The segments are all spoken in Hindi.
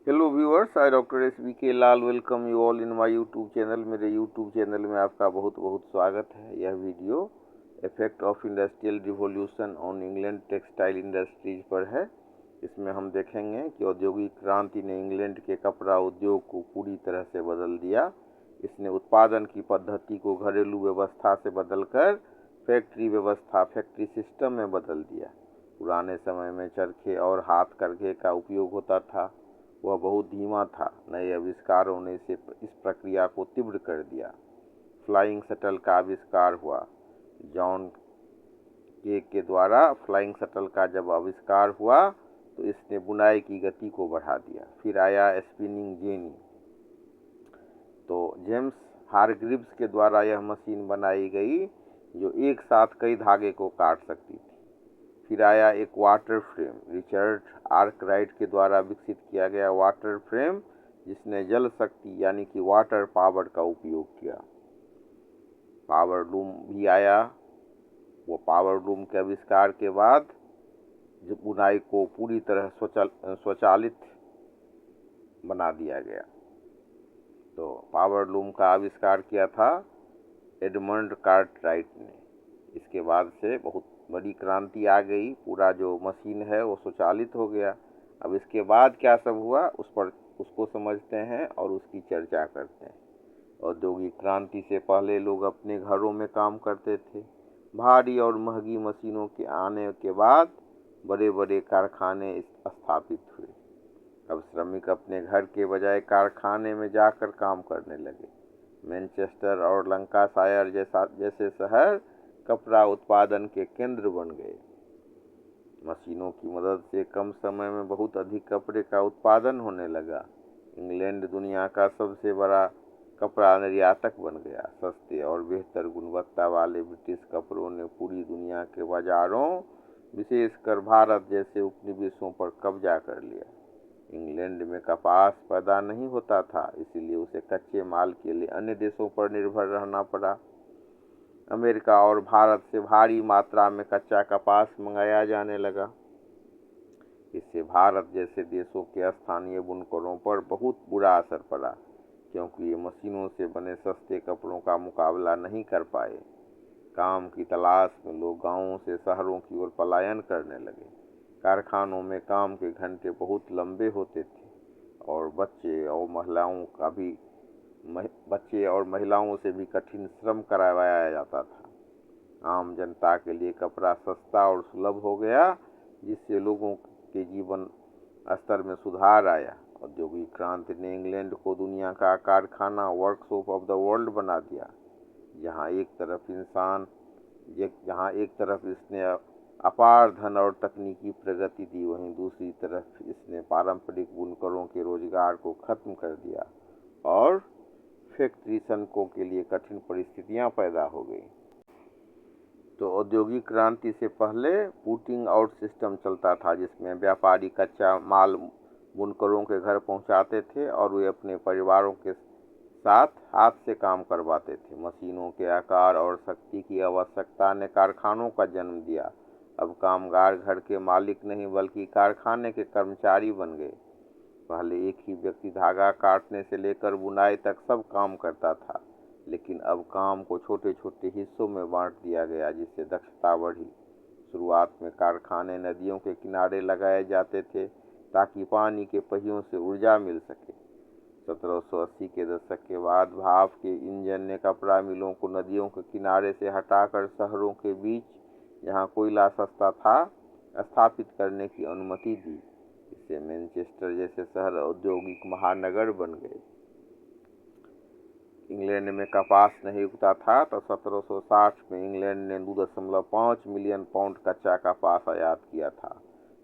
Hello viewers, I doctor S B K Lal welcome you all in my YouTube channel. मेरे यूट्यूब चैनल में आपका बहुत बहुत स्वागत है। यह video effect of industrial revolution on England textile industries पर है। इसमें हम देखेंगे कि औद्योगिक क्रांति ने इंग्लैंड के कपड़ा उद्योग को पूरी तरह से बदल दिया। इसने उत्पादन की पद्धति को घरेलू व्यवस्था से बदलकर फैक्ट्री सिस्टम में बदल दिया। पुराने समय में चरखे और हाथ करघे का उपयोग होता था, वह बहुत धीमा था। नए आविष्कारों ने इस प्रक्रिया को तीव्र कर दिया। फ्लाइंग शटल का आविष्कार हुआ। जॉन केक के द्वारा फ्लाइंग शटल का जब आविष्कार हुआ तो इसने बुनाई की गति को बढ़ा दिया। फिर आया स्पिनिंग जेनी। तो जेम्स हारग्रीव्स के द्वारा यह मशीन बनाई गई जो एक साथ कई धागे को काट सकती थी। फिर आया एक वाटर फ्रेम। रिचर्ड आर्कराइट के द्वारा विकसित किया गया वाटर फ्रेम, जिसने जल शक्ति यानी कि वाटर पावर का उपयोग किया। पावर लूम भी आया। वो पावर लूम के आविष्कार के बाद जो बुनाई को पूरी तरह स्वचालित बना दिया गया। तो पावर लूम का आविष्कार किया था एडमंड कार्टराइट ने। इसके बाद से बहुत बड़ी क्रांति आ गई। पूरा जो मशीन है वो स्वचालित हो गया। अब इसके बाद क्या सब हुआ उसको समझते हैं और उसकी चर्चा करते हैं। औद्योगिक क्रांति से पहले लोग अपने घरों में काम करते थे। भारी और महंगी मशीनों के आने के बाद बड़े बड़े कारखाने स्थापित हुए। अब श्रमिक अपने घर के बजाय कारखाने में जाकर काम करने लगे। मैनचेस्टर और लंकाशायर जैसे शहर कपड़ा उत्पादन के केंद्र बन गए। मशीनों की मदद से कम समय में बहुत अधिक कपड़े का उत्पादन होने लगा। इंग्लैंड दुनिया का सबसे बड़ा कपड़ा निर्यातक बन गया। सस्ते और बेहतर गुणवत्ता वाले ब्रिटिश कपड़ों ने पूरी दुनिया के बाजारों, विशेषकर भारत जैसे उपनिवेशों पर कब्जा कर लिया। इंग्लैंड में कपास पैदा नहीं होता था, इसलिए उसे कच्चे माल के लिए अन्य देशों पर निर्भर रहना पड़ा। अमेरिका और भारत से भारी मात्रा में कच्चा कपास मंगाया जाने लगा। इससे भारत जैसे देशों के स्थानीय बुनकरों पर बहुत बुरा असर पड़ा, क्योंकि ये मशीनों से बने सस्ते कपड़ों का मुकाबला नहीं कर पाए। काम की तलाश में लोग गांवों से शहरों की ओर पलायन करने लगे। कारखानों में काम के घंटे बहुत लंबे होते थे और बच्चे और महिलाओं से भी कठिन श्रम करवाया जाता था। आम जनता के लिए कपड़ा सस्ता और सुलभ हो गया, जिससे लोगों के जीवन स्तर में सुधार आया। औद्योगिक क्रांति ने इंग्लैंड को दुनिया का कारखाना, वर्कशॉप ऑफ द वर्ल्ड बना दिया। जहाँ एक तरफ इसने अपार धन और तकनीकी प्रगति दी, वहीं दूसरी तरफ इसने पारंपरिक बुनकरों के रोजगार को खत्म कर दिया और फैक्ट्री श्रमिकों के लिए कठिन परिस्थितियां पैदा हो गई। तो औद्योगिक क्रांति से पहले पुटिंग आउट सिस्टम चलता था, जिसमें व्यापारी कच्चा माल बुनकरों के घर पहुंचाते थे और वे अपने परिवारों के साथ हाथ से काम करवाते थे। मशीनों के आकार और शक्ति की आवश्यकता ने कारखानों का जन्म दिया। अब कामगार घर के मालिक नहीं बल्कि कारखाने के कर्मचारी बन गए। पहले एक ही व्यक्ति धागा काटने से लेकर बुनाई तक सब काम करता था, लेकिन अब काम को छोटे छोटे हिस्सों में बांट दिया गया, जिससे दक्षता बढ़ी। शुरुआत में कारखाने नदियों के किनारे लगाए जाते थे ताकि पानी के पहियों से ऊर्जा मिल सके। 1780 के दशक के बाद भाप के इंजन ने कपड़ा मिलों को नदियों के किनारे से हटाकर शहरों के बीच, जहां कोयला सस्ता था, स्थापित करने की अनुमति दी। इससे मैनचेस्टर जैसे शहर औद्योगिक महानगर बन गए। इंग्लैंड में कपास नहीं उगता था तो 1760 में इंग्लैंड ने 2.5 मिलियन पाउंड कच्चा कपास आयात किया था,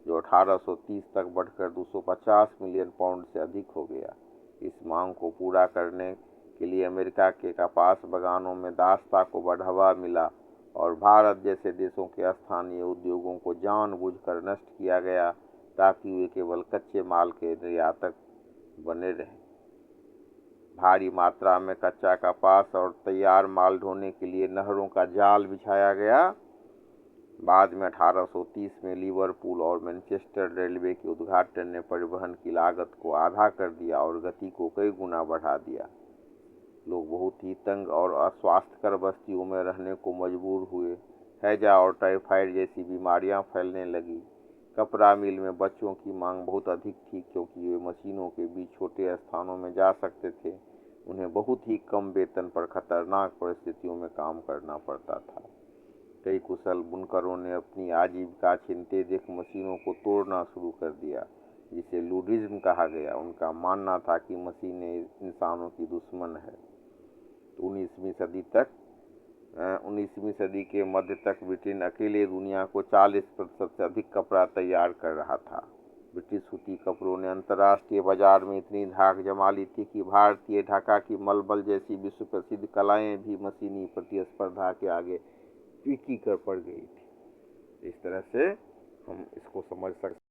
जो 1830 तक बढ़कर 250 मिलियन पाउंड से अधिक हो गया। इस मांग को पूरा करने के लिए अमेरिका के कपास बागानों में दासता को बढ़ावा मिला और भारत जैसे देशों के स्थानीय उद्योगों को जानबूझकर नष्ट किया गया ताकि वे केवल कच्चे माल के निर्यातक बने रहें। भारी मात्रा में कच्चा कपास और तैयार माल ढोने के लिए नहरों का जाल बिछाया गया। बाद में 1830 में लिवरपूल और मैनचेस्टर रेलवे के उद्घाटन ने परिवहन की लागत को आधा कर दिया और गति को कई गुना बढ़ा दिया। लोग बहुत ही तंग और अस्वास्थ्यकर बस्तियों में रहने को मजबूर हुए। हैजा और टाइफाइड जैसी बीमारियां फैलने लगी। कपड़ा मिल में बच्चों की मांग बहुत अधिक थी, क्योंकि वे मशीनों के बीच छोटे स्थानों में जा सकते थे। उन्हें बहुत ही कम वेतन पर खतरनाक परिस्थितियों में काम करना पड़ता था। कई कुशल बुनकरों ने अपनी आजीविका छिनते देख मशीनों को तोड़ना शुरू कर दिया, जिसे लूडिज्म कहा गया। उनका मानना था कि मशीनें इंसानों की दुश्मन है। 19वीं सदी के मध्य तक ब्रिटेन अकेले दुनिया को 40% से अधिक कपड़ा तैयार कर रहा था। ब्रिटिश सूती कपड़ों ने अंतर्राष्ट्रीय बाजार में इतनी धाक जमा ली थी कि भारतीय ढाका की मलमल जैसी विश्व प्रसिद्ध कलाएं भी मशीनी प्रतिस्पर्धा के आगे फीकी कर पड़ गई थी। इस तरह से हम इसको समझ सकते